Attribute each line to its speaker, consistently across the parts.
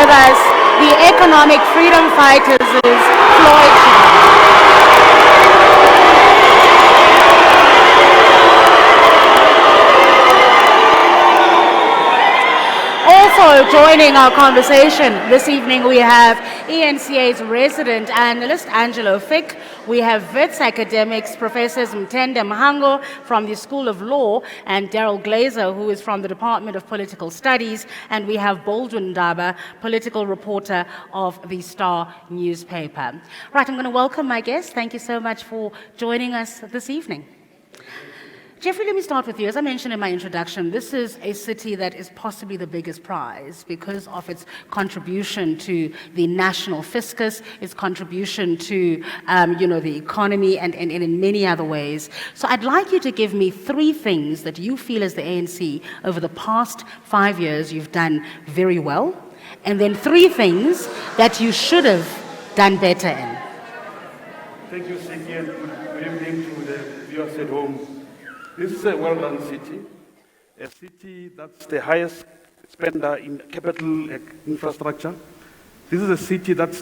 Speaker 1: with us the economic freedom fighters' Floyd Chibambo. Also joining our conversation this evening, we have eNCA's resident analyst, Angelo Fick. We have Wits academics, Professors Mtende Mhango from the School of Law and Daryl Glazer, who is from the Department of Political Studies. And we have Baldwin Ndaba, political reporter of the Star newspaper. Right, I'm going to welcome my guests. Thank you so much for joining us this evening. Jeffrey, let me start with you. As I mentioned in my introduction, this is a city that is possibly the biggest prize because of its contribution to the national fiscus, its contribution to, the economy and in many other ways. So I'd like you to give me 3 things that you feel as the ANC over the past 5 years you've done very well, and then 3 things that you should have done better in.
Speaker 2: Thank you, Siki, and good evening to the viewers at home. This is a well-run city, a city that's the highest spender in capital infrastructure. This is a city that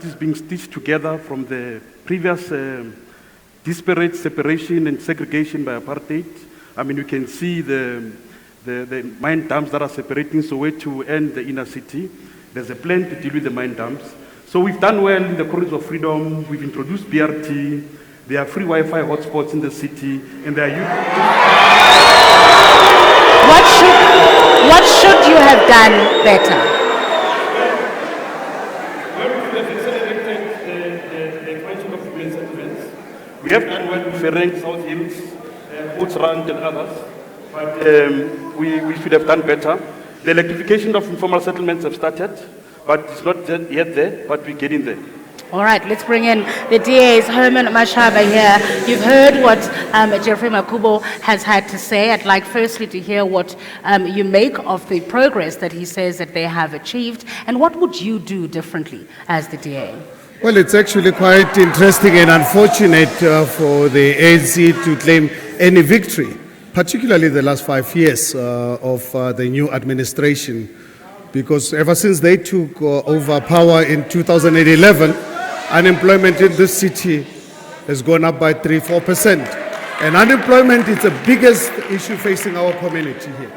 Speaker 2: is being stitched together from the previous disparate separation and segregation by apartheid. I mean, you can see the mine dumps that are separating Soweto and the inner city. There's a plan to deal with the mine dumps. So we've done well in the corridors of freedom. We've introduced BRT. There are free Wi-Fi hotspots in the city, and there are
Speaker 1: What should you have done better?
Speaker 2: Well, we have accelerated the expansion of human settlements. We have done well with Fereng, South Hills, Bootsrand, and others, but we should have done better. The electrification of informal settlements have started, but it's not yet there, but we're getting there.
Speaker 1: All right, let's bring in the DA's Herman Mashaba here. You've heard what Jeffrey Makubo has had to say. I'd like firstly to hear what you make of the progress that he says that they have achieved, and what would you do differently as the DA?
Speaker 3: Well, it's actually quite interesting and unfortunate for the ANC to claim any victory, particularly the last 5 years of the new administration, because ever since they took over power in 2011, unemployment in this city has gone up by 3-4%. And unemployment is the biggest issue facing our community here.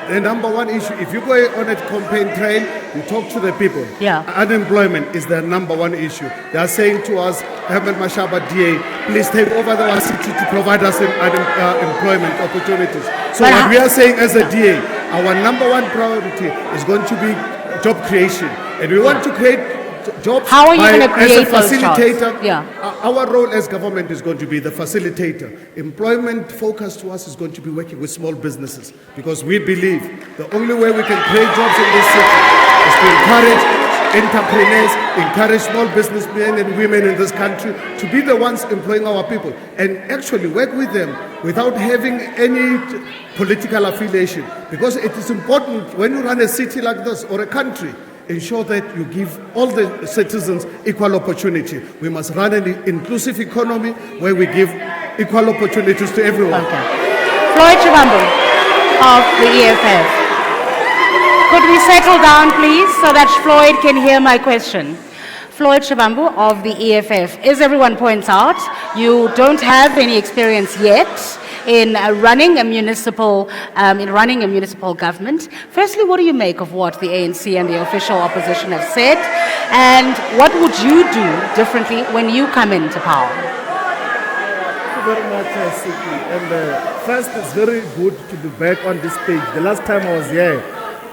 Speaker 3: The number one issue, if you go on a campaign trail, you talk to the people.
Speaker 1: Yeah.
Speaker 3: Unemployment is the number one issue. They are saying to us, Ahmed Mashaba DA, please take over our city to provide us employment opportunities. So what we are saying as a DA, our number one priority is going to be job creation. And we want to create jobs.
Speaker 1: How are you going to create
Speaker 3: as a facilitator?
Speaker 1: Those jobs? Yeah.
Speaker 3: Our role as government is going to be the facilitator. Employment focus to us is going to be working with small businesses, because we believe the only way we can create jobs in this city is to encourage entrepreneurs, encourage small businessmen and women in this country to be the ones employing our people, and actually work with them without having any political affiliation, because it is important when you run a city like this or a country, ensure that you give all the citizens equal opportunity. We must run an inclusive economy where we give equal opportunities to everyone.
Speaker 1: Okay. Floyd Chibambo of the EFF. Could we settle down, please, so that Floyd can hear my question? Floyd Chibambo of the EFF. As everyone points out, you don't have any experience yet in running a municipal government. Firstly, what do you make of what the ANC and the official opposition have said, and what would you do differently when you come into power?
Speaker 4: Thank you very much, Siki. And first, it's very good to be back on this stage. The last time I was here,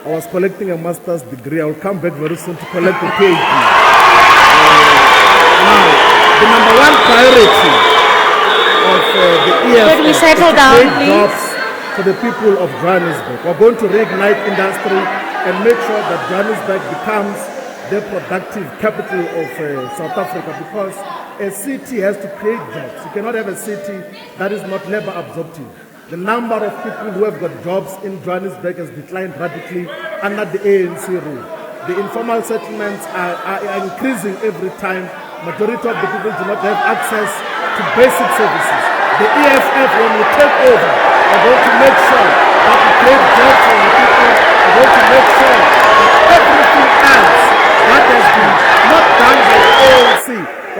Speaker 4: I was collecting a master's degree. I will come back very soon to collect a PhD. Now, the number one priority of the EFF
Speaker 1: Could we settle
Speaker 4: is to
Speaker 1: down,
Speaker 4: create
Speaker 1: please?
Speaker 4: jobs for the people of Johannesburg. We're going to reignite industry and make sure that Johannesburg becomes the productive capital of South Africa, because a city has to create jobs. You cannot have a city that is not labor absorptive. The number of people who have got jobs in Johannesburg has declined radically under the ANC rule. The informal settlements are increasing every time. Majority of the people do not have access to basic services. The EFF, when we take over, are going to make sure that we create jobs for the people. We're going to make sure that everything else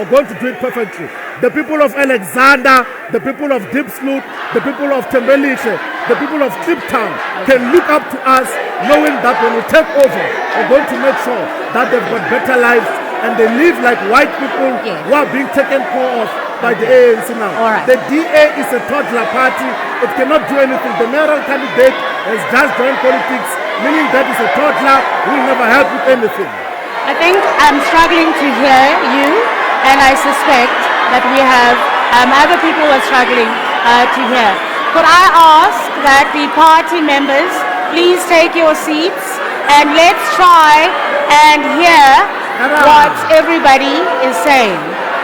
Speaker 4: are going to do it perfectly. The people of Alexander, the people of Diepsloot, the people of Tembelihle, the people of Kliptown can look up to us knowing that when we take over, we're going to make sure that they've got better lives and they live like white people who are being taken care of by the ANC now.
Speaker 1: All right.
Speaker 4: The DA is a toddler party. It cannot do anything. The mayoral candidate has just joined politics, meaning that is a toddler who will never help with anything.
Speaker 1: I think I'm struggling to hear you, and I suspect that we have other people who are struggling to hear. Could I ask that the party members please take your seats and let's try and hear what everybody is saying.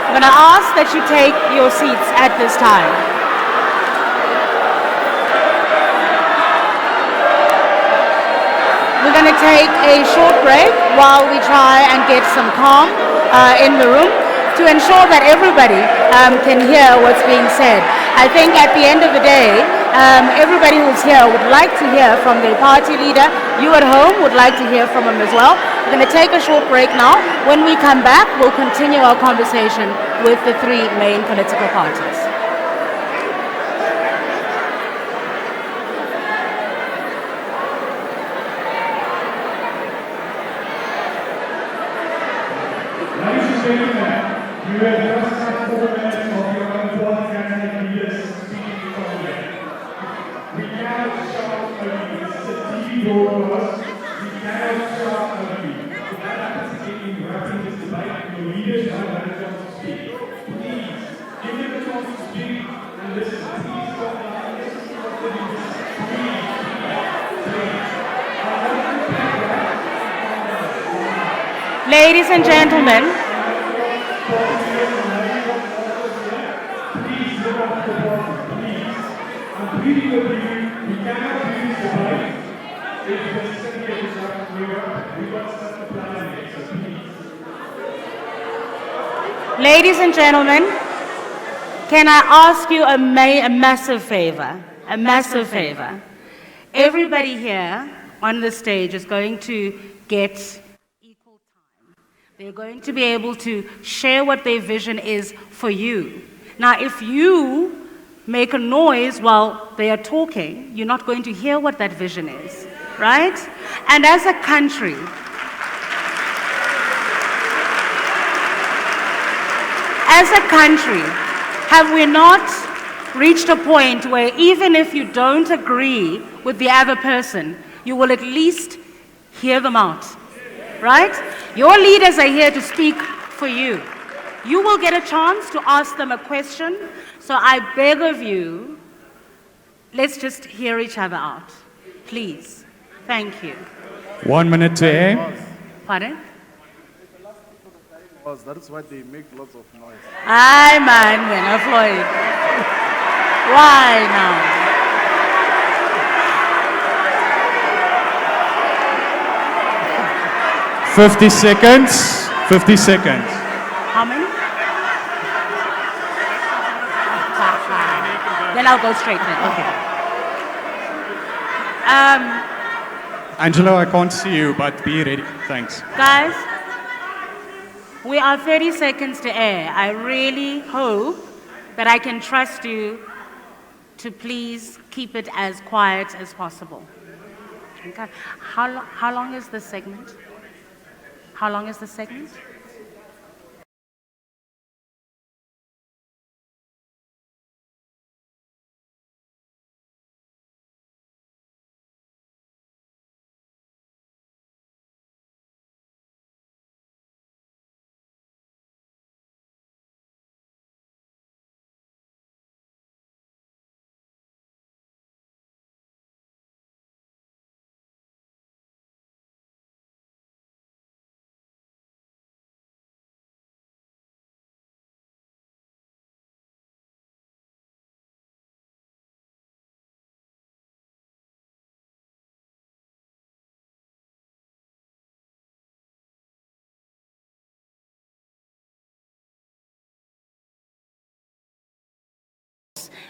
Speaker 1: I'm going to ask that you take your seats at this time. We're going to take a short break while we try and get some calm in the room to ensure that everybody can hear what's being said. I think at the end of the day, everybody who's here would like to hear from their party leader. You at home would like to hear from him as well. We're going to take a short break now. When we come back, we'll continue our conversation with the three main political parties.
Speaker 5: Ladies and gentlemen, you have just had 4 minutes of your own party leaders speaking from here. We cannot shout only. This is a TV broadcast. We cannot shout only. If that happens again in interrupting this debate, your leaders don't have a chance to speak. Please, give them a chance to speak and listen. Please stop that. Listen to what they're doing. Please.
Speaker 1: Ladies and gentlemen, ladies and gentlemen, can I ask you a massive favor? A massive favor. Everybody here on the stage is going to get equal time. They're going to be able to share what their vision is for you. Now, if you make a noise while they are talking, you're not going to hear what that vision is, right? And as a country, have we not reached a point where even if you don't agree with the other person, you will at least hear them out, right? Your leaders are here to speak for you. You will get a chance to ask them a question, so I beg of you, let's just hear each other out, please. Thank you.
Speaker 6: 1 minute to air.
Speaker 1: Pardon?
Speaker 4: That's why they make lots of noise.
Speaker 1: Aye, man, Winner Floyd. Why now?
Speaker 6: $50 seconds. 50 seconds.
Speaker 1: How many? Then I'll go straight then, okay.
Speaker 6: Angelo, I can't see you, but be ready. Thanks.
Speaker 1: Guys, we are 30 seconds to air. I really hope that I can trust you to please keep it as quiet as possible. Okay. How long is this segment? How long is the segment?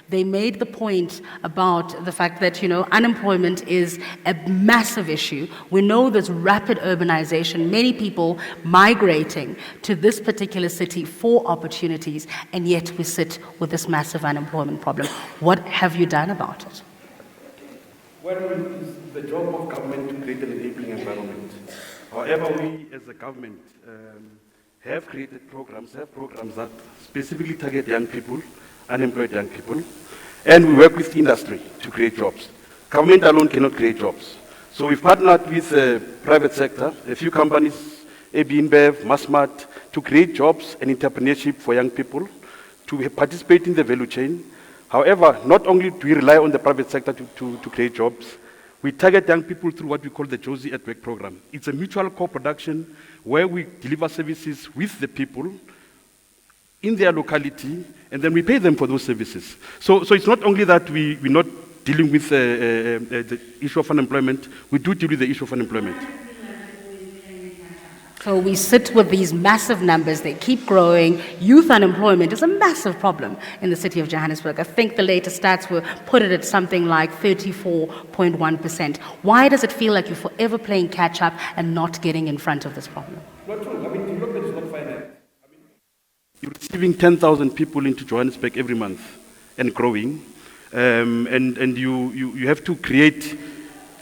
Speaker 1: they made the point about the fact that, unemployment is a massive issue. We know there's rapid urbanization, many people migrating to this particular city for opportunities, and yet we sit with this massive unemployment problem. What have you done about it?
Speaker 2: Well, it's the job of government to create an enabling environment. However, we as a government have created programs that specifically target young people, unemployed young people, and we work with industry to create jobs. Government alone cannot create jobs. So we've partnered with the private sector, a few companies, AB InBev, Massmart, to create jobs and entrepreneurship for young people, to participate in the value chain. However, not only do we rely on the private sector to create jobs, we target young people through what we call the Josie at Work program. It's a mutual co-production where we deliver services with the people in their locality, and then we pay them for those services. So it's not only that we're not dealing with the issue of unemployment, we do deal with the issue of unemployment.
Speaker 1: So we sit with these massive numbers, they keep growing. Youth unemployment is a massive problem in the city of Johannesburg. I think the latest stats were put it at something like 34.1%. Why does it feel like you're forever playing catch up and not getting in front of this problem?
Speaker 2: Not true. Development is not finite. You're receiving 10,000 people into Johannesburg every month and growing. And you have to create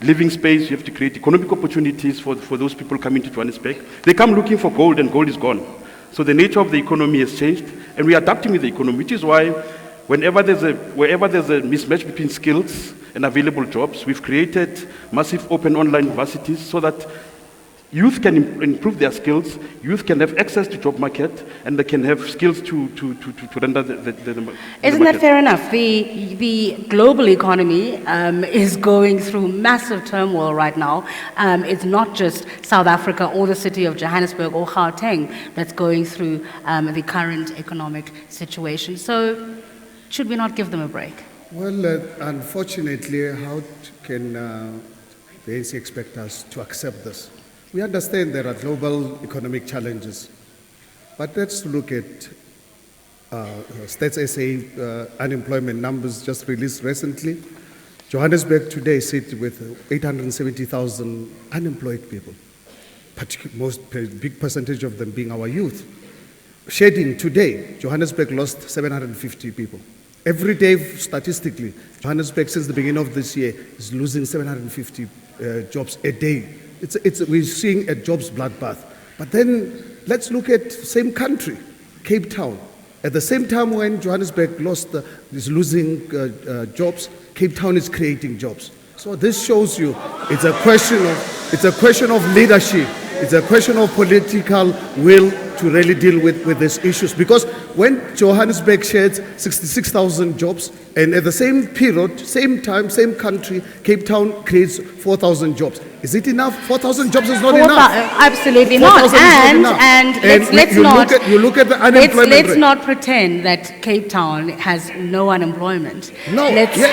Speaker 2: living space, you have to create economic opportunities for those people coming to Johannesburg. They come looking for gold and gold is gone. So the nature of the economy has changed and we are adapting with the economy, which is why wherever there's a mismatch between skills and available jobs, we've created massive open online universities so that youth can improve their skills, youth can have access to job market, and they can have skills to render the
Speaker 1: Isn't that fair enough? The global economy is going through massive turmoil right now. It's not just South Africa or the city of Johannesburg or Gauteng that's going through the current economic situation. So should we not give them a break?
Speaker 3: Well, unfortunately, how can the ANC expect us to accept this? We understand there are global economic challenges, but let's look at Stats SA unemployment numbers just released recently. Johannesburg today sits with 870,000 unemployed people, big percentage of them being our youth. Shedding today, Johannesburg lost 750 people. Every day, statistically, Johannesburg since the beginning of this year is losing 750 jobs a day. We're seeing a jobs bloodbath. But then let's look at same country, Cape Town. At the same time when Johannesburg is losing jobs, Cape Town is creating jobs. So this shows you it's a question of leadership. It's a question of political will to really deal with these issues. Because when Johannesburg sheds 66,000 jobs, and at the same period, same time, same country, Cape Town creates 4,000 jobs. Is it enough? 4,000 jobs is not enough.
Speaker 1: Absolutely not. And
Speaker 3: look at the unemployment
Speaker 1: let's
Speaker 3: rate.
Speaker 1: not pretend that Cape Town has no unemployment.
Speaker 3: No.
Speaker 1: Let's look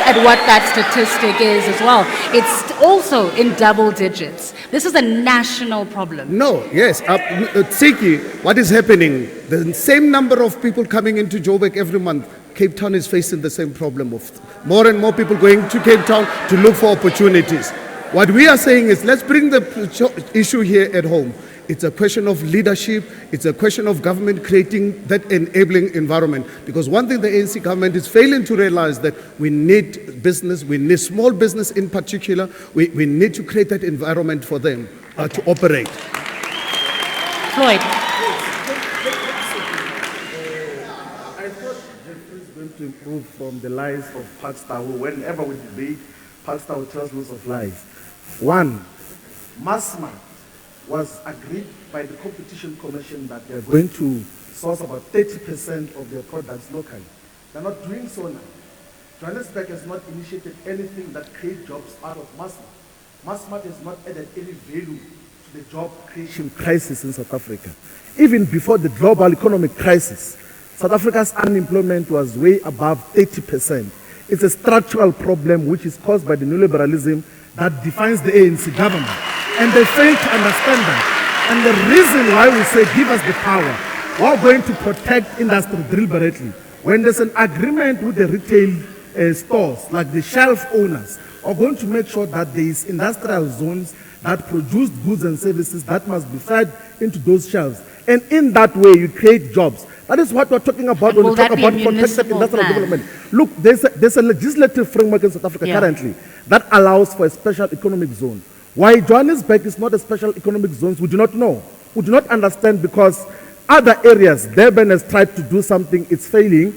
Speaker 1: at what that statistic is as well. It's also in double digits. This is a national problem.
Speaker 3: No, yes. Siki, what is happening? The same number of people coming into Joburg every month, Cape Town is facing the same problem of more and more people going to Cape Town to look for opportunities. What we are saying is let's bring the issue here at home. It's a question of leadership. It's a question of government creating that enabling environment. Because one thing the ANC government is failing to realize that we need business, we need small business in particular. We need to create that environment for them to operate.
Speaker 1: Floyd.
Speaker 4: I thought Jeffrey is going to improve from the lies of Pakistan. Whenever we debate, Pakistan tells lots of lies. One, Massmart was agreed by the Competition Commission that they're going to source about 30% of their products locally. They're not doing so now. Johannesburg has not initiated anything that creates jobs out of Massmart. Massmart has not added any value to the job creation crisis in South Africa. Even before the global economic crisis, South Africa's unemployment was way above 80%. It's a structural problem which is caused by the neoliberalism that defines the ANC government. And they fail to understand that. And the reason why we say give us the power, we're going to protect industry deliberately. when there's an agreement with the retail stores, like the shelf owners, are going to make sure that there is industrial zones that produce goods and services that must be fed into those shelves. And in that way, you create jobs. That is what we're talking about when we talk about protected industrial development. Look, there's a legislative framework in South Africa currently that allows for a special economic zone. Why Johannesburg is not a special economic zone, we do not know. We do not understand, because other areas, Durban has tried to do something, it's failing.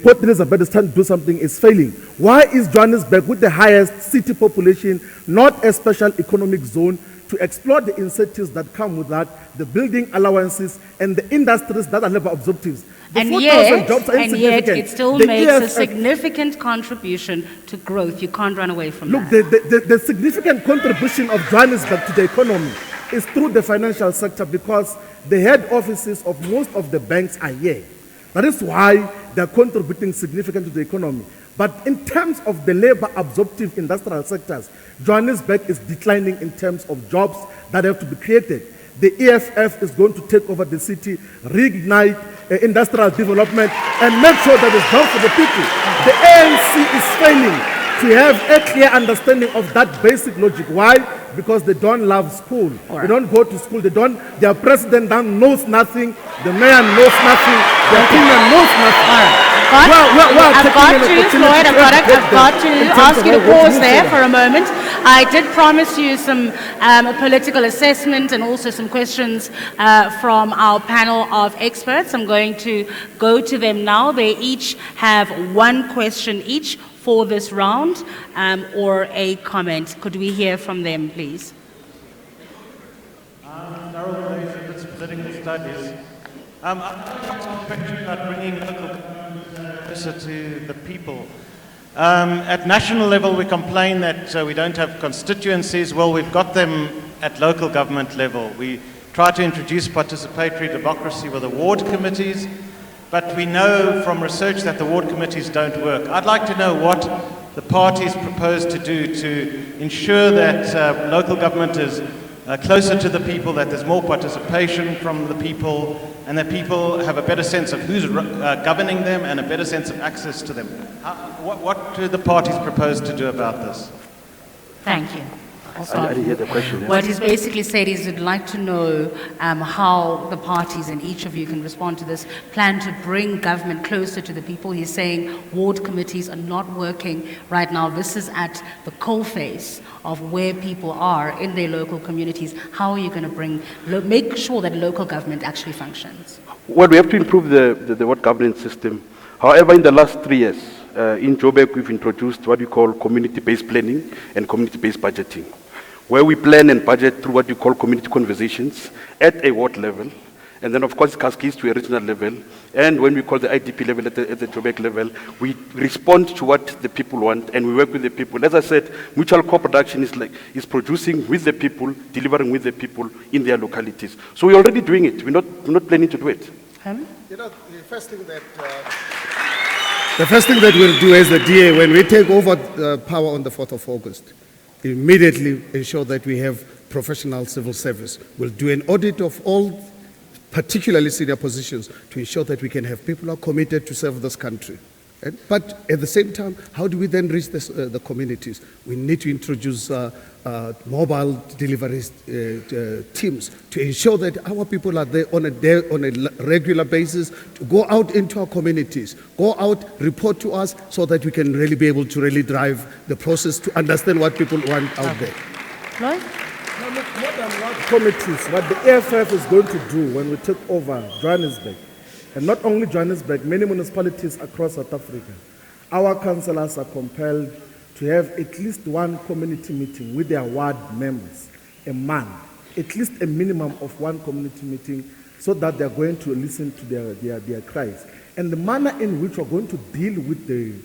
Speaker 4: Port Elizabeth is trying to do something, it's failing. Why is Johannesburg, with the highest city population, not a special economic zone to explore the incentives that come with that, the building allowances, and the industries that are labor absorptives?
Speaker 1: And yet, it still makes a significant contribution to growth. You can't run away from that.
Speaker 4: Look, the significant contribution of Johannesburg to the economy is through the financial sector, because the head offices of most of the banks are here. That is why they're contributing significantly to the economy. But in terms of the labor absorptive industrial sectors, Johannesburg is declining in terms of jobs that have to be created. The EFF is going to take over the city, reignite industrial development, and make sure that it's done for the people. The ANC is failing to have a clear understanding of that basic logic. Why? Because they don't love school. They don't go to school. Their president knows nothing. The mayor knows nothing. The premier knows nothing.
Speaker 1: I've got to ask you to pause there for a moment. I did promise you some political assessment and also some questions from our panel of experts. I'm going to go to them now. They each have one question each for this round, or a comment. Could we hear from them, please?
Speaker 7: Darryl Blaze, Wits Political Studies. I'm about bringing local closer to the people. At national level, we complain that we don't have constituencies. Well, we've got them at local government level. We try to introduce participatory democracy with the ward committees, but we know from research that the ward committees don't work. I'd like to know what the parties propose to do to ensure that local government is closer to the people, that there's more participation from the people, and that people have a better sense of who's governing them and a better sense of access to them. What do the parties propose to do about this?
Speaker 1: Thank you.
Speaker 2: I didn't hear the question.
Speaker 1: What he's basically said is he'd like to know how the parties, and each of you can respond to this, plan to bring government closer to the people. He's saying ward committees are not working right now. This is at the coalface of where people are in their local communities. How are you going to make sure that local government actually functions?
Speaker 2: Well, we have to improve the ward governance system. However, in the last 3 years, in Joburg, we've introduced what we call community-based planning and community-based budgeting, where we plan and budget through what we call community conversations at a ward level, and then of course it cascades to a regional level, and when we call the IDP level at the Joburg level, we respond to what the people want and we work with the people. As I said, mutual co-production is producing with the people, delivering with the people in their localities. So we're already doing it. We're not planning to do it.
Speaker 3: You know, the first thing that we'll do as the DA, when we take over power on the 4th of August, immediately ensure that we have professional civil service. We'll do an audit of all, particularly senior positions, to ensure that we can have people who are committed to serve this country. But at the same time, how do we then reach the communities? We need to introduce mobile delivery teams to ensure that our people are there on a regular basis, to go out into our communities, go out, report to us, so that we can really be able to really drive the process to understand what people want out there.
Speaker 1: Lloyd?
Speaker 4: Now, look, more than what committees, what the EFF is going to do when we take over Johannesburg, and not only Johannesburg, many municipalities across South Africa, our councillors are compelled to have at least one community meeting with their ward members a month, at least a minimum of one community meeting, so that they're going to listen to their cries. And the manner in which we're going to deal with the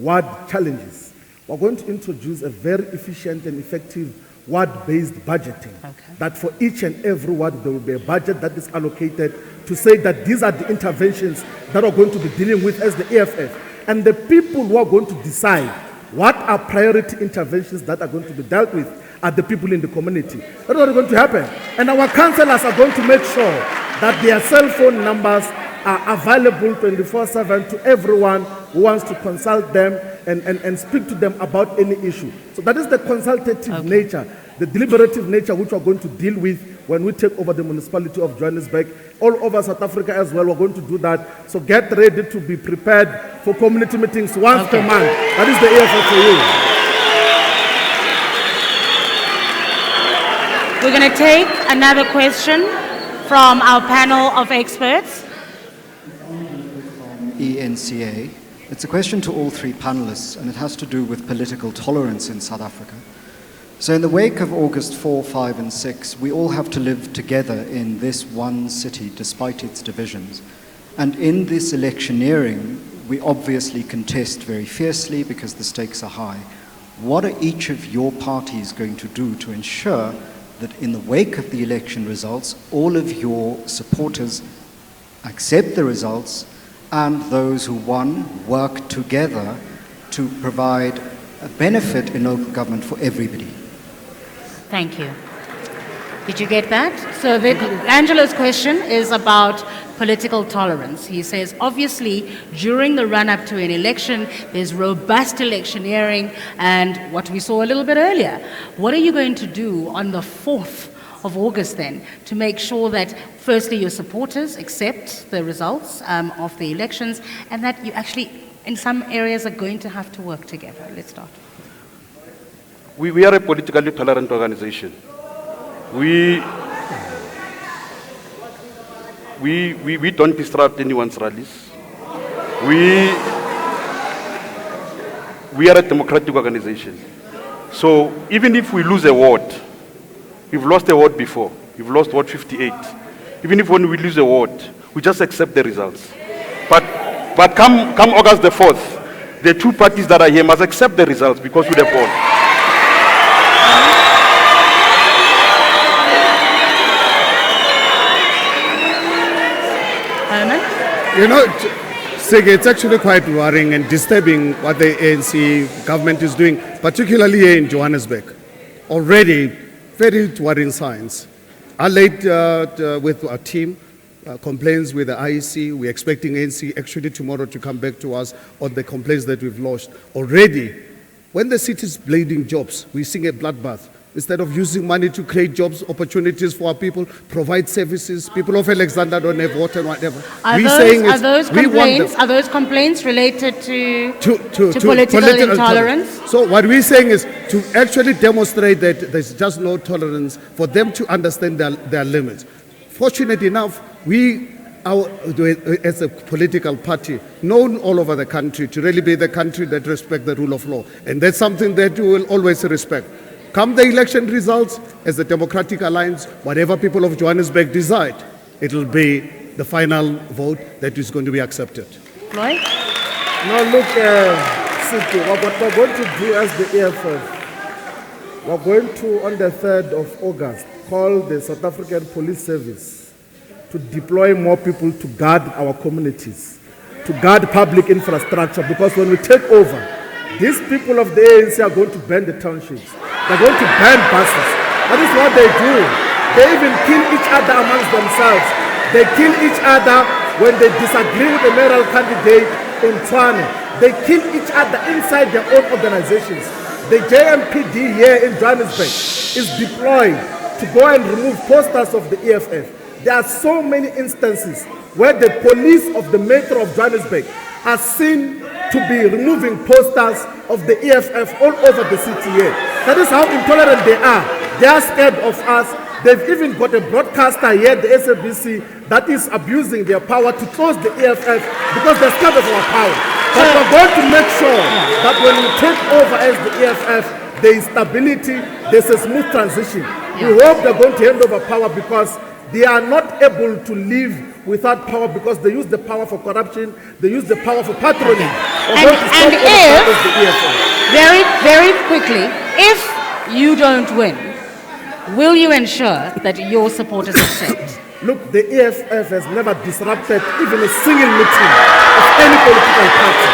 Speaker 4: ward challenges, we're going to introduce a very efficient and effective ward-based budgeting. That for each and every ward there will be a budget that is allocated to say that these are the interventions that we're going to be dealing with as the EFF. And the people who are going to decide what are priority interventions that are going to be dealt with are the people in the community. That's what is going to happen. And our councillors are going to make sure that their cell phone numbers are available 24/7 to everyone who wants to consult them and speak to them about any issue. So that is the consultative nature, the deliberative nature which we're going to deal with when we take over the municipality of Johannesburg. All over South Africa as well, we're going to do that. So get ready to be prepared for community meetings once per month. That is the effort for you.
Speaker 1: We're going to take another question from our panel of experts.
Speaker 8: eNCA. It's a question to all three panelists, and it has to do with political tolerance in South Africa. So in the wake of August 4, 5, and 6, we all have to live together in this one city despite its divisions. And in this electioneering, we obviously contest very fiercely because the stakes are high. What are each of your parties going to do to ensure that in the wake of the election results, all of your supporters accept the results and those who won work together to provide a benefit in local government for everybody?
Speaker 1: Thank you. Did you get that? So Angela's question is about political tolerance. He says, obviously, during the run-up to an election, there's robust electioneering and what we saw a little bit earlier. What are you going to do on the 4th of August then to make sure that, firstly, your supporters accept the results of the elections and that you actually, in some areas, are going to have to work together? Let's start.
Speaker 2: We are a politically tolerant organization. We don't disrupt anyone's rallies. We are a democratic organization. So even if we lose a ward, we've lost a ward before. We've lost Ward 58. Even if when we lose a ward, we just accept the results. But come August the 4th, the two parties that are here must accept the results because we have won.
Speaker 3: You know, Siki, it's actually quite worrying and disturbing what the ANC government is doing, particularly here in Johannesburg. Already, very worrying signs. I laid with our team complaints with the IEC. We're expecting ANC actually tomorrow to come back to us on the complaints that we've lodged. Already, when the city is bleeding jobs, we're seeing a bloodbath. Instead of using money to create jobs, opportunities for our people, provide services, people of Alexander don't have water and whatever.
Speaker 1: Are those complaints related to political intolerance?
Speaker 3: So what we're saying is to actually demonstrate that there's just no tolerance for them to understand their limits. Fortunately enough, as a political party, known all over the country to really be the country that respects the rule of law. And that's something that we will always respect. Come the election results, as the Democratic Alliance, whatever people of Johannesburg decide, it will be the final vote that is going to be accepted.
Speaker 1: Right?
Speaker 4: Now look, Siki, what we're going to do as the EFF, we're going to, on the 3rd of August, call the South African Police Service to deploy more people to guard our communities, to guard public infrastructure, because when we take over, these people of the ANC are going to burn the townships. They're going to burn buses. That is what they do. They even kill each other amongst themselves. They kill each other when they disagree with the mayoral candidate in Tshwane. They kill each other inside their own organizations. The JMPD here in Johannesburg is deployed to go and remove posters of the EFF. There are so many instances where the police of the Metro of Johannesburg are seen to be removing posters of the EFF all over the city here. That is how intolerant they are. They are scared of us. They've even got a broadcaster here, the SABC, that is abusing their power to close the EFF because they're scared of our power. But we're going to make sure that when we take over as the EFF, there is stability, there's a smooth transition. We hope they're going to hand over power because they are not able to live without power because they use the power for corruption, they use the power for patronage.
Speaker 1: And if, very quickly, if you don't win, will you ensure that your supporters accept?
Speaker 4: Look, the EFF has never disrupted even a single meeting of any political party.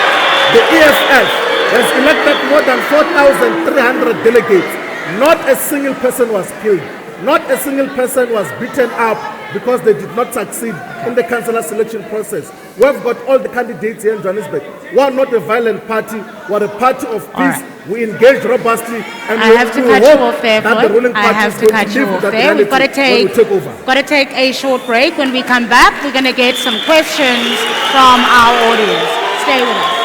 Speaker 4: The EFF has elected more than 4,300 delegates. Not a single person was killed. Not a single person was beaten up because they did not succeed in the councillor selection process. We've got all the candidates here in Johannesburg. We're not a violent party, we're a party of peace.
Speaker 1: right.
Speaker 4: We engage robustly, and
Speaker 1: I
Speaker 4: we
Speaker 1: have to
Speaker 4: we
Speaker 1: cut you
Speaker 4: hope
Speaker 1: off there,
Speaker 4: that the
Speaker 1: Floyd.
Speaker 4: ruling
Speaker 1: I
Speaker 4: party
Speaker 1: have
Speaker 4: is
Speaker 1: to
Speaker 4: going
Speaker 1: cut
Speaker 4: to
Speaker 1: you
Speaker 4: live
Speaker 1: off
Speaker 4: with that
Speaker 1: there. We've got to
Speaker 4: reality when we take over.
Speaker 1: got to take a short break. When we come back, we're going to get some questions from our audience. Stay with us.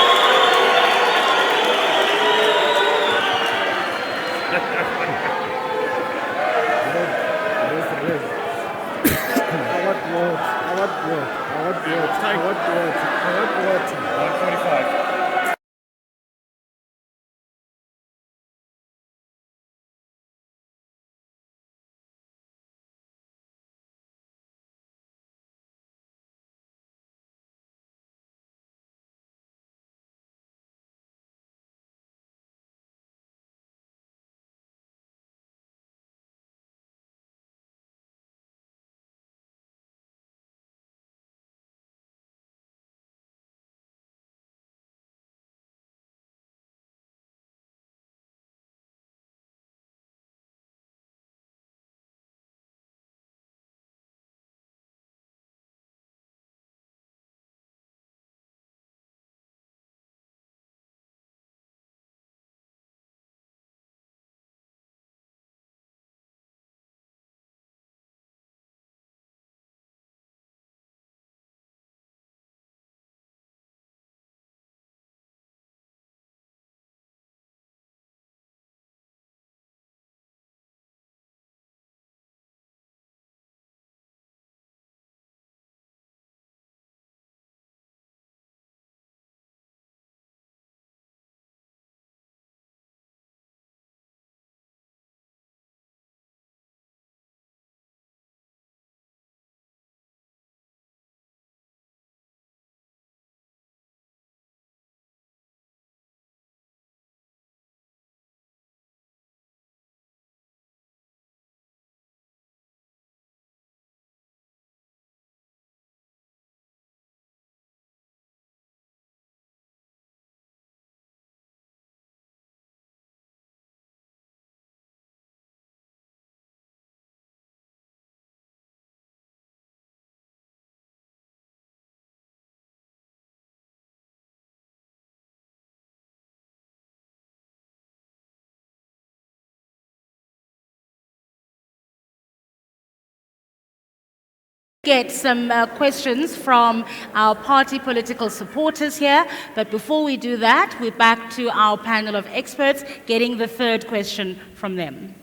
Speaker 1: Get some questions from our party political supporters here, but before we do that, we're back to our panel of experts, getting the third question from them.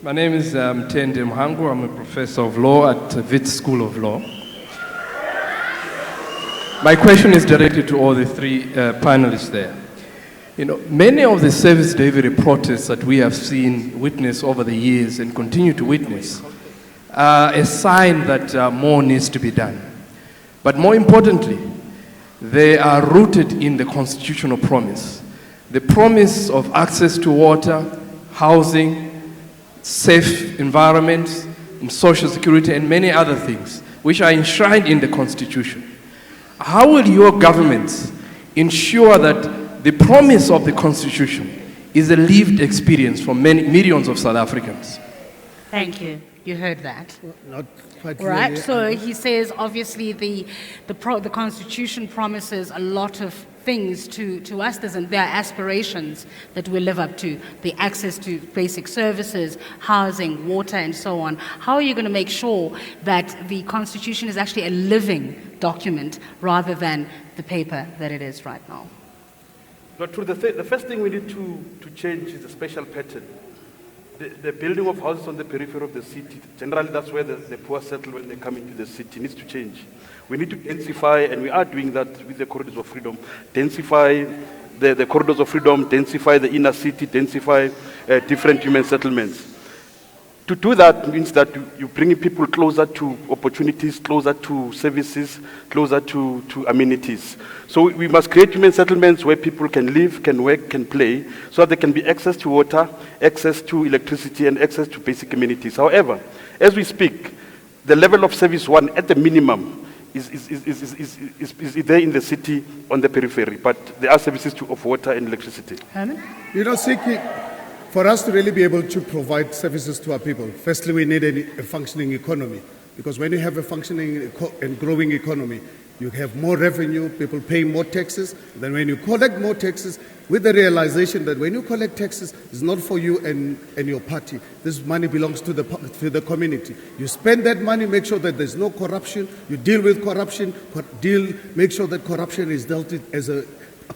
Speaker 9: My name is Mtende Mhangu. I'm a professor of law at Wits School of Law. My question is directed to all the three panelists there. You know, many of the service delivery protests that we have seen, witnessed over the years and continue to witness, a sign that more needs to be done. But more importantly, they are rooted in the constitutional promise. The promise of access to water, housing, safe environments, and social security, and many other things, which are enshrined in the Constitution. How will your governments ensure that the promise of the Constitution is a lived experience for many millions of South Africans?
Speaker 1: Thank you. You heard that.
Speaker 3: Not quite
Speaker 1: Right,
Speaker 3: clearly.
Speaker 1: so he says obviously the Constitution promises a lot of things to us. There are aspirations that we live up to, the access to basic services, housing, water, and so on. How are you going to make sure that the Constitution is actually a living document rather than the paper that it is right now?
Speaker 2: But the first thing we need to change is the spatial pattern. The building of houses on the periphery of the city, generally that's where the poor settle when they come into the city, needs to change. We need to densify, and we are doing that with the corridors of freedom. Densify the corridors of freedom, densify the inner city, densify different human settlements. To do that means that you bring people closer to opportunities, closer to services, closer to amenities. So we must create human settlements where people can live, can work, can play, so that there can be access to water, access to electricity, and access to basic amenities. However, as we speak, the level of service one at the minimum is there in the city on the periphery, but there are services of water and electricity.
Speaker 3: You know, Siki, For us to really be able to provide services to our people, firstly, we need a functioning economy. Because when you have a functioning and growing economy, you have more revenue, people pay more taxes. Then when you collect more taxes, with the realization that when you collect taxes, it's not for you and your party. This money belongs to the community. You spend that money, make sure that there's no corruption. You deal with corruption, make sure that corruption is dealt with as a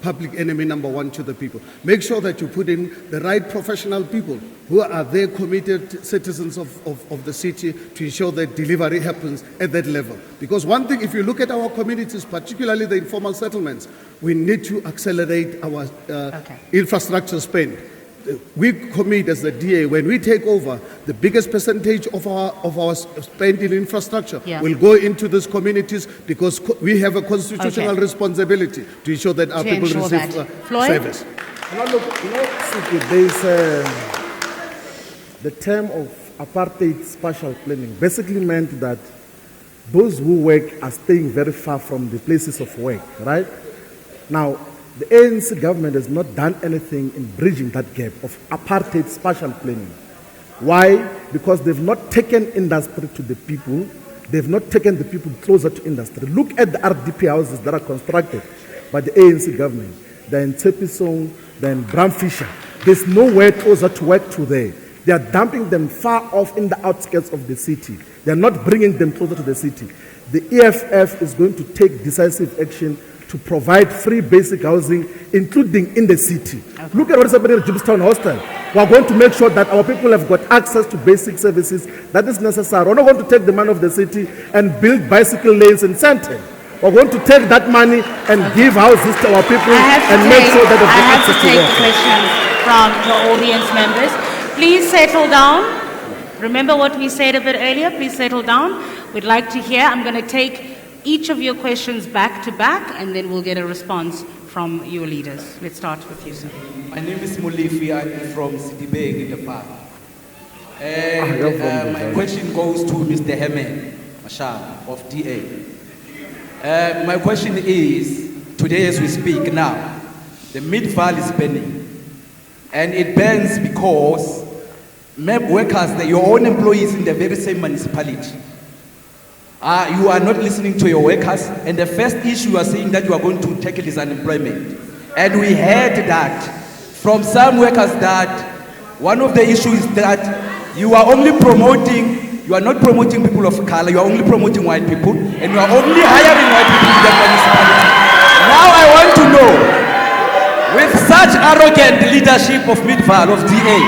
Speaker 3: public enemy number one to the people. Make sure that you put in the right professional people who are there, committed citizens of the city, to ensure that delivery happens at that level. Because one thing, if you look at our communities, particularly the informal settlements, we need to accelerate our infrastructure spend. We commit as the DA, when we take over, the biggest percentage of our spend in infrastructure will go into these communities, because we have a constitutional responsibility to ensure that our people receive service.
Speaker 4: Now look, Siki, there's the term of apartheid spatial planning basically meant that those who work are staying very far from the places of work, right? Now, the ANC government has not done anything in bridging that gap of apartheid spatial planning. Why? Because they've not taken industry to the people. They've not taken the people closer to industry. Look at the RDP houses that are constructed by the ANC government. They're in Tepisong, they're in Bramfisher. There's nowhere closer to work to there. They are dumping them far off in the outskirts of the city. They're not bringing them closer to the city. The EFF is going to take decisive action to provide free basic housing, including in the city. Look at what is happening at Joburg Hostel. We are going to make sure that our people have got access to basic services that is necessary. We're not going to take the money of the city and build bicycle lanes in Sandton. We're going to take that money and give houses to our people and make sure that they've got access to water.
Speaker 1: Questions from the audience members. Please settle down. Remember what we said a bit earlier. Please settle down. We'd like to hear. I'm going to take each of your questions back to back, and then we'll get a response from your leaders. Let's start with you, sir.
Speaker 10: My name is Mulifi. I'm from Joburg in the park. And my question goes to Mr. Herman Mashaba of DA. My question is, today as we speak now, the Midval is burning. And it burns because workers, your own employees in the very same municipality, you are not listening to your workers, and the first issue you are saying that you are going to tackle is unemployment. And we heard that from some workers that one of the issues is that you are not promoting people of color, you are only promoting white people, and you are only hiring white people in the municipality. Now I want to know, with such arrogant leadership of Midval, of DA,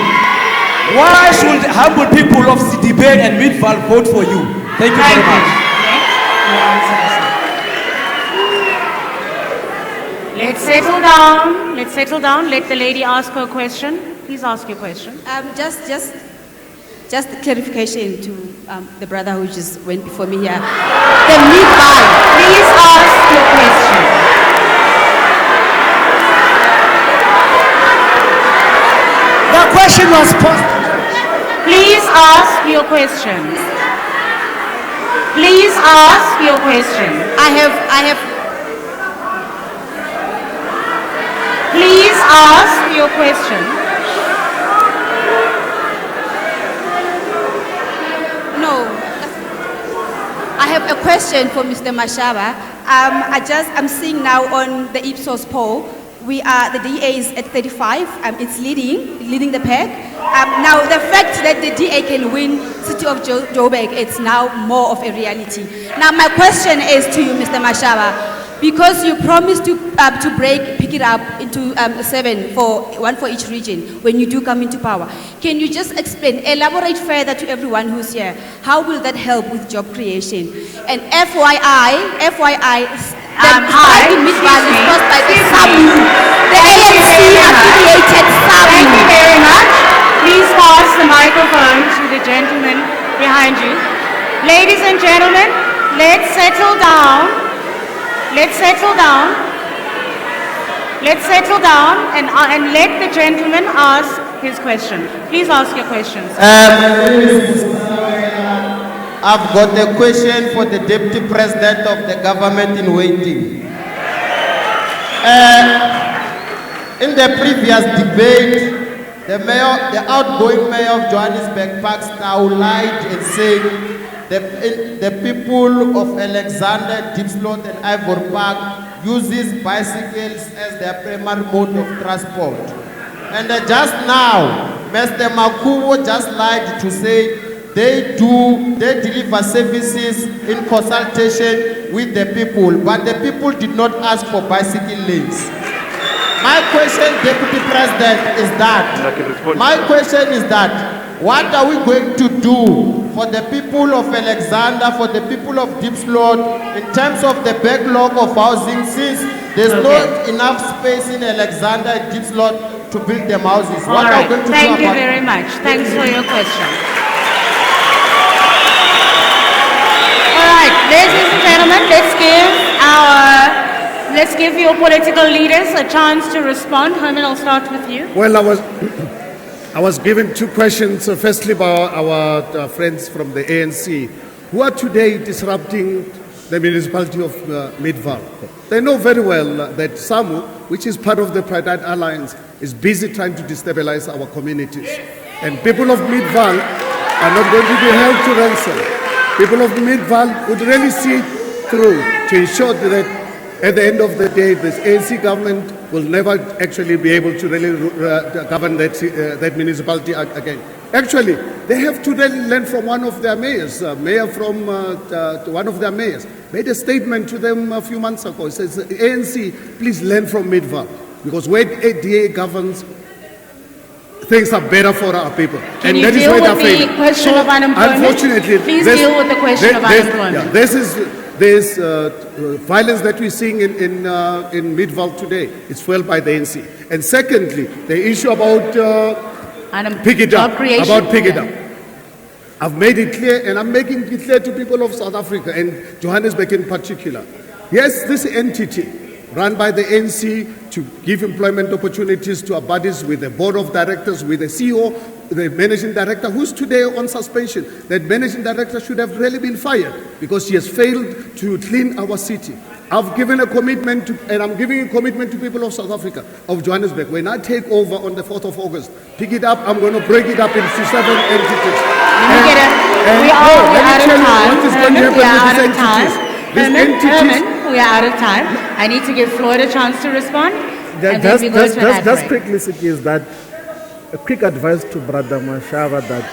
Speaker 10: why should humble people of Joburg and Midval vote for you? Thank you very much.
Speaker 1: Let's settle down. Let's settle down. Let the lady ask her question. Please ask your question.
Speaker 11: Just clarification to the brother who just went before me here. The Midval.
Speaker 1: Please ask your question.
Speaker 12: The question was posed.
Speaker 1: Please ask your question. Please ask your question.
Speaker 11: I have.
Speaker 1: Please ask your question.
Speaker 11: No. I have a question for Mr. Mashaba. I'm seeing now on the Ipsos poll, the DA is at 35. It's leading the pack. Now the fact that the DA can win City of Joburg, it's now more of a reality. Now my question is to you, Mr. Mashaba, because you promised to pick it up into 7 one for each region when you do come into power. Can you just elaborate further to everyone who's here? How will that help with job creation? And FYI, the Midval is caused by the SABU, the ANC-affiliated SABU.
Speaker 1: Thank you very much. Please pass the microphone to the gentleman behind you. Ladies and gentlemen, let's settle down. Let's settle down. Let's settle down and let the gentleman ask his question. Please ask your questions.
Speaker 13: I've got a question for the Deputy President of the government in waiting. In the previous debate, the outgoing mayor of Johannesburg, Parks, now lied and said the people of Alexander, Diepsloot and Ivory Park uses bicycles as their primary mode of transport. And just now, Mr. Makubo just lied to say they deliver services in consultation with the people, but the people did not ask for bicycle lanes. My question, Deputy President, is that, what are we going to do for the people of Alexander, for the people of Diepsloot, in terms of the backlog of housing, since there's not enough space in Alexander and Diepsloot to build them houses?
Speaker 1: All right, thank you very much. Thanks for your question. All right, ladies and gentlemen, let's give your political leaders a chance to respond. Herman, I'll start with you.
Speaker 3: Well, I was given two questions. Firstly, by our friends from the ANC, who are today disrupting the municipality of Midvaal. They know very well that SAMU, which is part of the Tripartite Alliance, is busy trying to destabilize our communities. And people of Midvaal are not going to be held to ransom. People of Midvaal would really see through to ensure that at the end of the day, this ANC government will never actually be able to really govern that municipality again. Actually, they have to really learn from one of their mayors. One of their mayors made a statement to them a few months ago. He says, ANC, please learn from Midvaal, because where ADA governs, things are better for our people.
Speaker 1: Can you deal with the question of unemployment?
Speaker 3: Unfortunately,
Speaker 1: please deal with the question of unemployment.
Speaker 3: There's violence that we're seeing in Midvaal today. It's fueled by the ANC. And secondly, the issue about pick it up. I've made it clear, and I'm making it clear to people of South Africa and Johannesburg in particular. Yes, this entity run by the ANC to give employment opportunities to our bodies with the board of directors, with the CEO, the managing director, who's today on suspension. That managing director should have really been fired because he has failed to clean our city. I've given a commitment and I'm giving a commitment to people of South Africa, of Johannesburg. When I take over on the 4th of August, pick it up, I'm going to break it up into 7 entities.
Speaker 1: We are out of time. We are out of time. I need to give Floyd a chance to respond.
Speaker 4: Just quickly, Siki, is that a quick advice to Brother Mashava that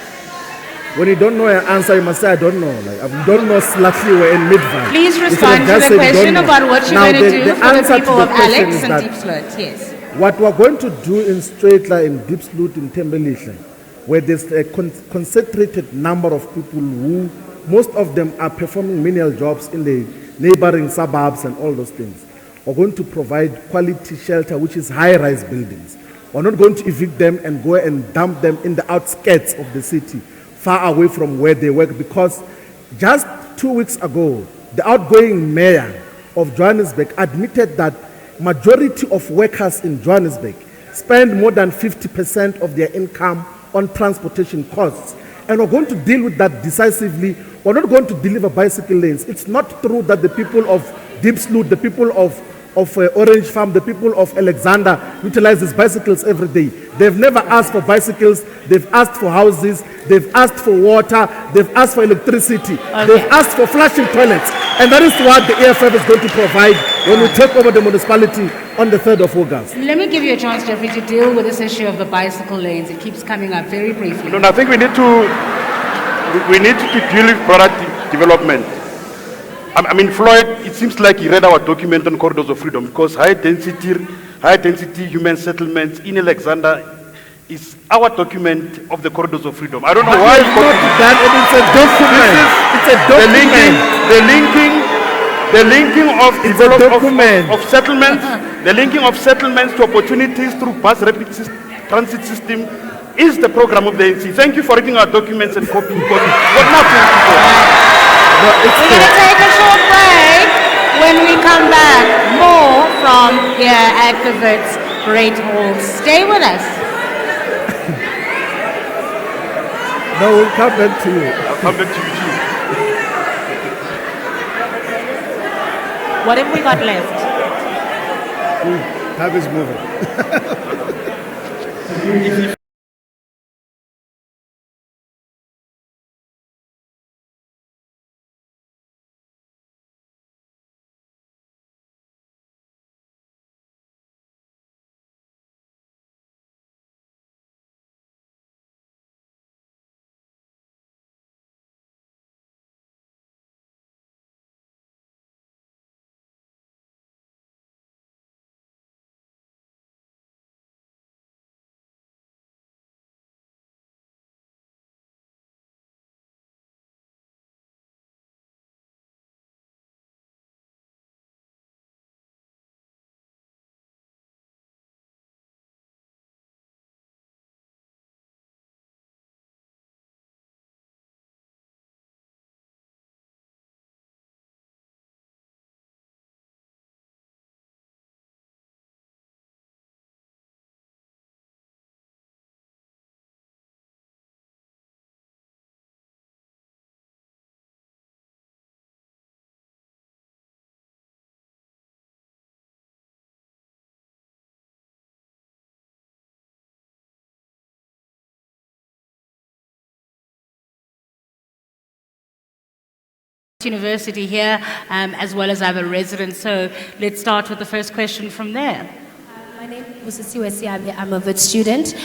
Speaker 4: when you don't know your answer, you must say, I don't know. Like, I don't know slightly we're in Midvaal.
Speaker 1: Please respond to the question about what you're going to do for the people of Alex and Diepsloot. Yes.
Speaker 4: What we're going to do in Straightline, in Diepsloot, in Thembelihle, where there's a concentrated number of people who, most of them are performing menial jobs in the neighboring suburbs and all those things. We're going to provide quality shelter, which is high-rise buildings. We're not going to evict them and go and dump them in the outskirts of the city, far away from where they work, because just 2 weeks ago, the outgoing mayor of Johannesburg admitted that majority of workers in Johannesburg spend more than 50% of their income on transportation costs. And we're going to deal with that decisively. We're not going to deliver bicycle lanes. It's not true that the people of Diepsloot, the people of Orange Farm, the people of Alexander utilize these bicycles every day. They've never asked for bicycles. They've asked for houses. They've asked for water. They've asked for electricity. Okay. They've asked for flushing toilets. And that is what the EFF is going to provide when we take over the municipality on the 3rd of August.
Speaker 1: Let me give you a chance, Jeffrey, to deal with this issue of the bicycle lanes. It keeps coming up very briefly.
Speaker 2: No, I think we need to deal with product development. I mean, Floyd, it seems like he read our document on corridors of freedom, because high density human settlements in Alexander is our document of the corridors of freedom. I don't know why.
Speaker 4: It's a document. It's a document.
Speaker 2: The linking of settlements, the linking of settlements to opportunities through bus rapid transit system is the program of the ANC. Thank you for reading our documents and copying.
Speaker 1: We're going to take a short break. When we come back, more from here at the Wits Great Hall. Stay with us.
Speaker 4: No, we'll come back to you.
Speaker 2: I'll come back to you too.
Speaker 1: What have we got left?
Speaker 3: Time is moving.
Speaker 1: University here, as well as other residents. So let's start with the first question from there.
Speaker 14: My name is Siki Mgabadeli. I'm a Wits student.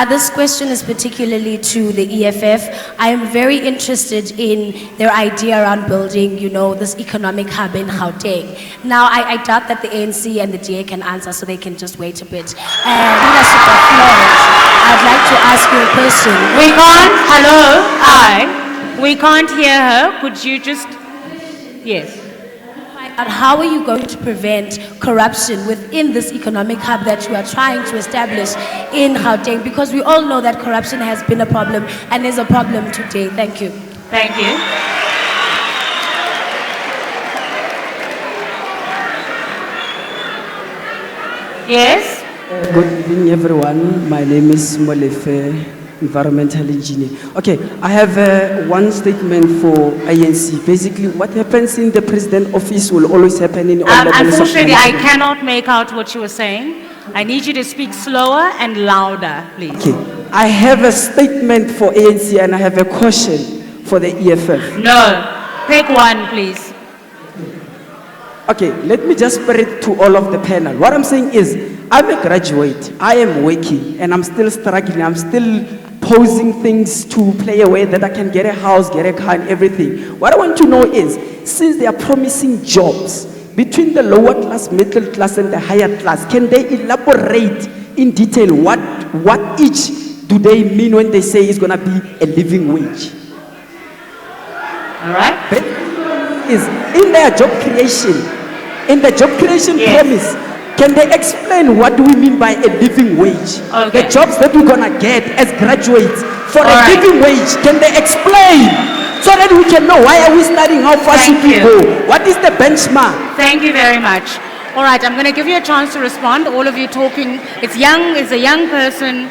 Speaker 14: This question is particularly to the EFF. I am very interested in their idea around building, this economic hub in Gauteng. Now, I doubt that the ANC and the DA can answer, so they can just wait a bit. Leadership of Florence, I'd like to ask you a question.
Speaker 1: We can't, hello, hi. We can't hear her. Could you just, yes.
Speaker 14: How are you going to prevent corruption within this economic hub that you are trying to establish in Gauteng? Because we all know that corruption has been a problem and is a problem today. Thank you.
Speaker 1: Thank you. Yes?
Speaker 15: Good evening, everyone. My name is Molefe, environmental engineer. Okay, I have one statement for ANC. Basically, what happens in the president office will always happen in all levels.
Speaker 1: Unfortunately, I cannot make out what you were saying. I need you to speak slower and louder, please.
Speaker 15: Okay, I have a statement for ANC and I have a question for the EFF.
Speaker 1: No, pick one, please.
Speaker 15: Okay, let me just spread it to all of the panel. What I'm saying is, I'm a graduate, I am working, and I'm still struggling. I'm still posing things to play away that I can get a house, get a car, and everything. What I want to know is, since they are promising jobs between the lower class, middle class, and the higher class, can they elaborate in detail what each do they mean when they say it's going to be a living wage?
Speaker 1: All right.
Speaker 15: Is in their job creation, in the job creation promise, can they explain what do we mean by a living wage?
Speaker 1: Okay.
Speaker 15: The jobs that we're gonna get as graduates for
Speaker 1: All
Speaker 15: a
Speaker 1: right.
Speaker 15: living wage, can they explain so that we can know why are we studying, how far should we go? What is the benchmark?
Speaker 1: Thank you very much. All right, I'm going to give you a chance to respond. All of you talking, it's a young person.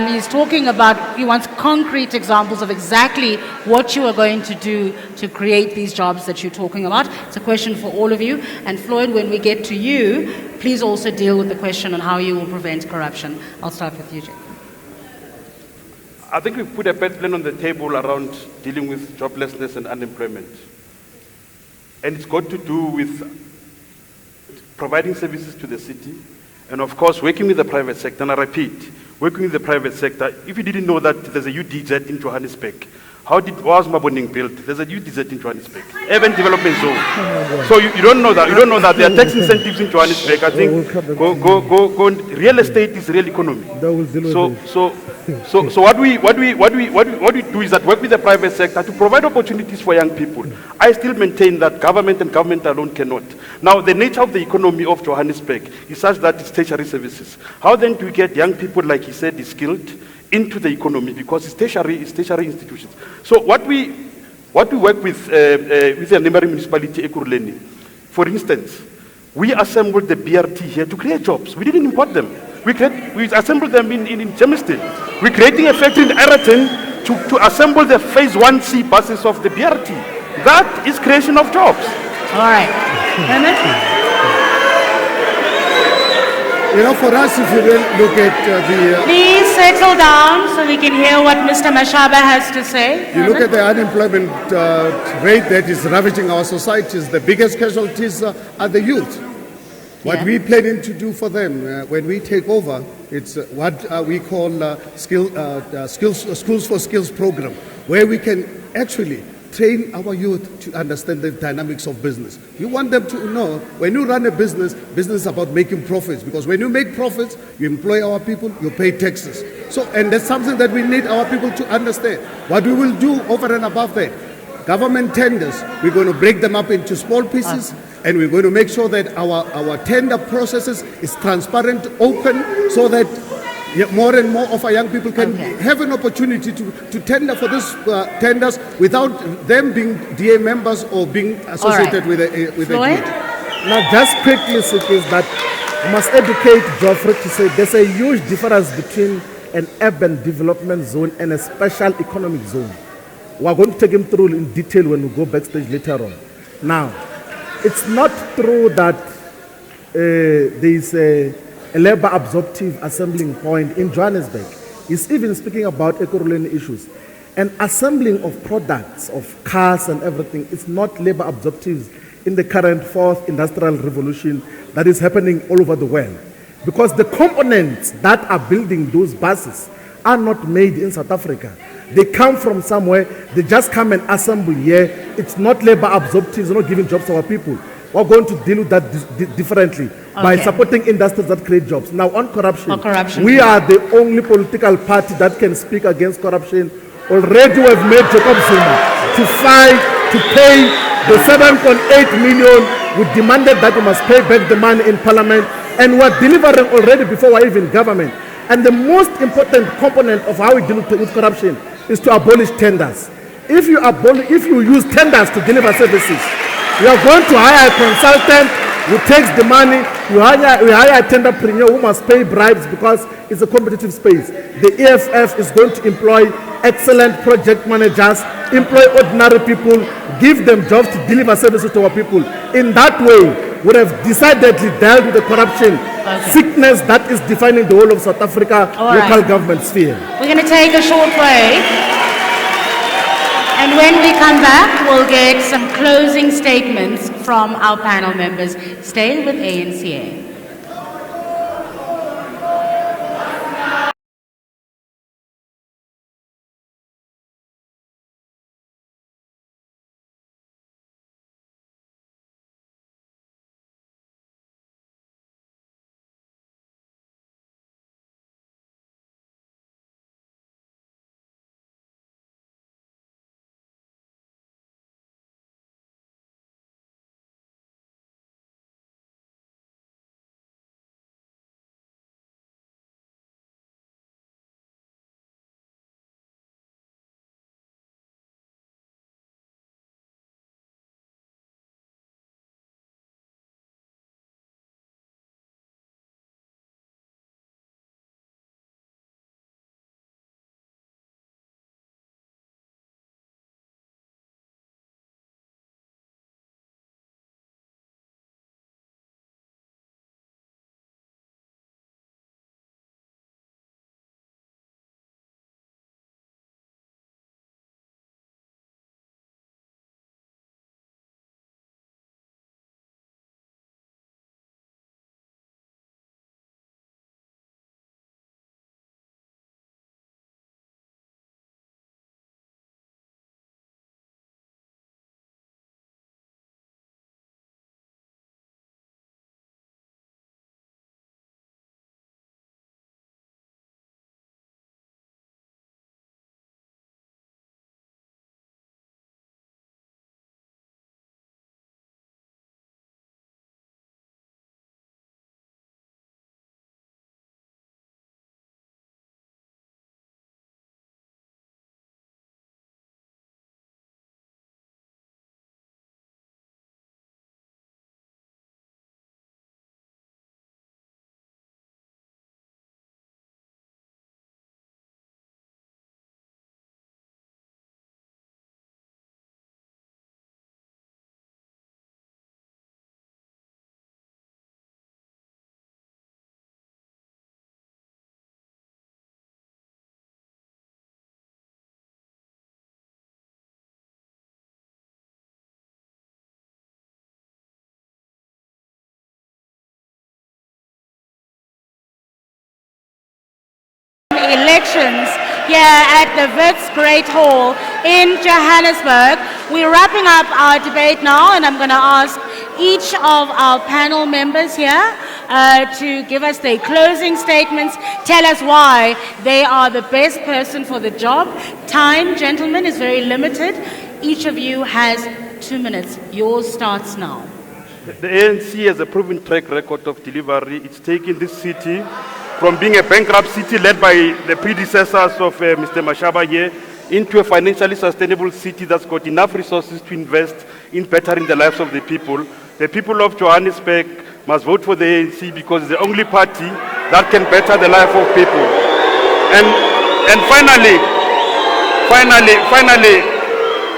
Speaker 1: He's talking about, he wants concrete examples of exactly what you are going to do to create these jobs that you're talking about. It's a question for all of you. And Floyd, when we get to you, please also deal with the question on how you will prevent corruption. I'll start with you, Jay.
Speaker 2: I think we put a plan on the table around dealing with joblessness and unemployment. And it's got to do with providing services to the city, and of course working with the private sector. And I repeat, working with the private sector. If you didn't know that there's a UDZ in Johannesburg, was Maboning built? There's a UDZ in Johannesburg, urban development zone. So you don't know that. You don't know that there are tax incentives in Johannesburg. I think go. Real estate is real economy. So what we do is that work with the private sector to provide opportunities for young people. I still maintain that government and government alone cannot. Now, the nature of the economy of Johannesburg is such that it's tertiary services. How then do we get young people, like he said, is skilled into the economy, because it's tertiary institutions. So what we work with the neighboring municipality, Ekurhuleni, for instance, we assembled the BRT here to create jobs. We didn't import them. We assembled them in Germiston. We're creating a factory in Ayrton to assemble the phase 1C buses of the BRT. That is creation of jobs.
Speaker 1: All right.
Speaker 3: For us, if you look at
Speaker 1: Please settle down so we can hear what Mr. Mashaba has to say.
Speaker 3: You look at the unemployment rate that is ravaging our societies, the biggest casualties are the youth. What we planning to do for them when we take over, it's what we call Schools for Skills program, where we can actually train our youth to understand the dynamics of business. You want them to know, when you run a business is about making profits, because when you make profits, you employ our people, you pay taxes. So, and that's something that we need our people to understand. What we will do over and above that, government tenders, we're going to break them up into small pieces, and we're going to make sure that our tender processes is transparent, open, so that more and more of our young people can have an opportunity to tender for these tenders without them being DA members or being associated with a group.
Speaker 4: Now, just quickly, is that I must educate Geoffrey to say there's a huge difference between an urban development zone and a special economic zone. We're going to take him through in detail when we go backstage later on. Now, it's not true that there is a labor absorptive assembling point in Johannesburg. He's even speaking about Ekurhuleni issues. And assembling of products, of cars and everything, is not labor absorptive in the current fourth industrial revolution that is happening all over the world. Because the components that are building those buses are not made in South Africa. They come from somewhere, they just come and assemble here. It's not labor absorptive, it's not giving jobs to our people. We're going to deal with that differently by supporting industries that create jobs. Now on corruption, we are the only political party that can speak against corruption. Already we have made Jacob Zuma to fight, to pay the 7.8 million. We demanded that we must pay back the money in parliament, and we're delivering already before we're even government. And the most important component of how we deal with corruption is to abolish tenders. If you use tenders to deliver services, you are going to hire a consultant who takes the money, we hire a tenderpreneur who must pay bribes because it's a competitive space. The EFF is going to employ excellent project managers, employ ordinary people, give them jobs to deliver services to our people. In that way, we have decidedly dealt with the corruption sickness that is defining the whole of South Africa local government sphere.
Speaker 1: We're going to take a short break. And when we come back, we'll get some closing statements from our panel members. Stay with eNCA. Elections here at the Wits Great Hall in Johannesburg. We're wrapping up our debate now, and I'm going to ask each of our panel members here to give us their closing statements, tell us why they are the best person for the job. Time, gentlemen, is very limited. Each of you has 2 minutes. Yours starts now.
Speaker 2: The ANC has a proven track record of delivery. It's taken this city from being a bankrupt city led by the predecessors of Mr. Mashaba here into a financially sustainable city that's got enough resources to invest in bettering the lives of the people. The people of Johannesburg must vote for the ANC because it's the only party that can better the life of people. And finally,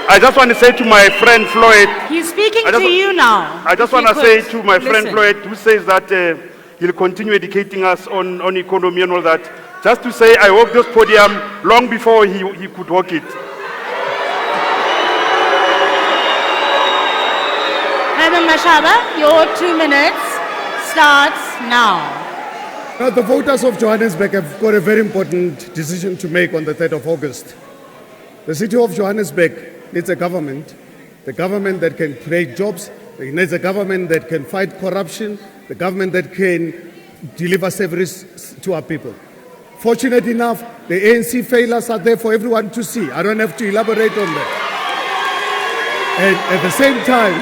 Speaker 2: I just want to say to my friend Floyd.
Speaker 1: He's speaking to you now.
Speaker 2: I just want to say to my friend Floyd, who says that he'll continue educating us on economy and all that. just to say I walked this podium long before he could walk it.
Speaker 1: Madam Mashaba, your 2 minutes starts now.
Speaker 3: Now, the voters of Johannesburg have got a very important decision to make on the 3rd of August. The city of Johannesburg needs a government that can create jobs, it needs a government that can fight corruption, the government that can deliver service to our people. Fortunate enough, the ANC failures are there for everyone to see. I don't have to elaborate on that. And at the same time,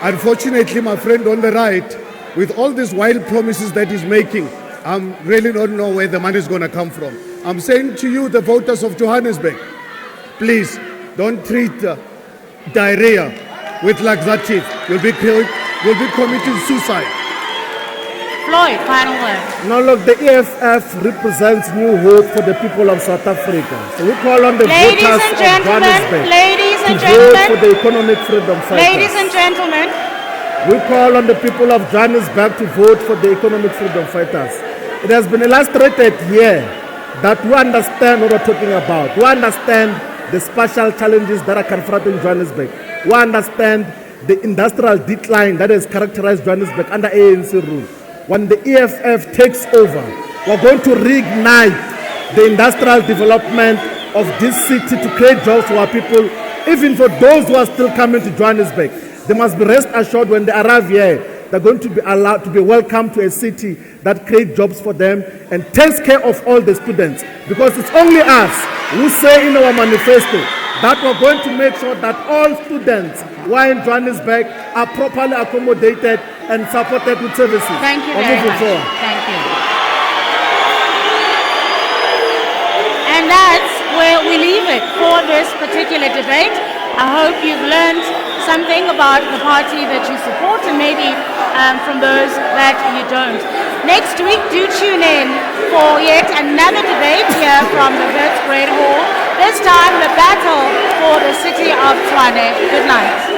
Speaker 3: unfortunately, my friend on the right, with all these wild promises that he's making, I really don't know where the money is going to come from. I'm saying to you, the voters of Johannesburg, please don't treat diarrhea with laxative. You'll be committing suicide.
Speaker 1: Floyd, final word.
Speaker 4: Now look, the EFF represents new hope for the people of South Africa. So we call on the voters of Johannesburg to vote for the economic freedom fighters.
Speaker 1: Ladies and gentlemen.
Speaker 4: We call on the people of Johannesburg to vote for the economic freedom fighters. It has been illustrated here that we understand what we're talking about. We understand the special challenges that are confronting Johannesburg. We understand the industrial decline that has characterized Johannesburg under ANC rule. When the EFF takes over, we're going to reignite the industrial development of this city to create jobs for our people, even for those who are still coming to Johannesburg. They must be rest assured when they arrive here, they're going to be allowed to be welcomed to a city that creates jobs for them and takes care of all the students. Because it's only us who say in our manifesto that we're going to make sure that all students who are in Johannesburg are properly accommodated and supported with services.
Speaker 1: Thank you very much. Thank you. And that's where we leave it for this particular debate. I hope you've learned something about the party that you support and maybe from those that you don't. Next week, do tune in for yet another debate here from the Wits Great Hall. This time, the battle for the city of Tshwane. Good night.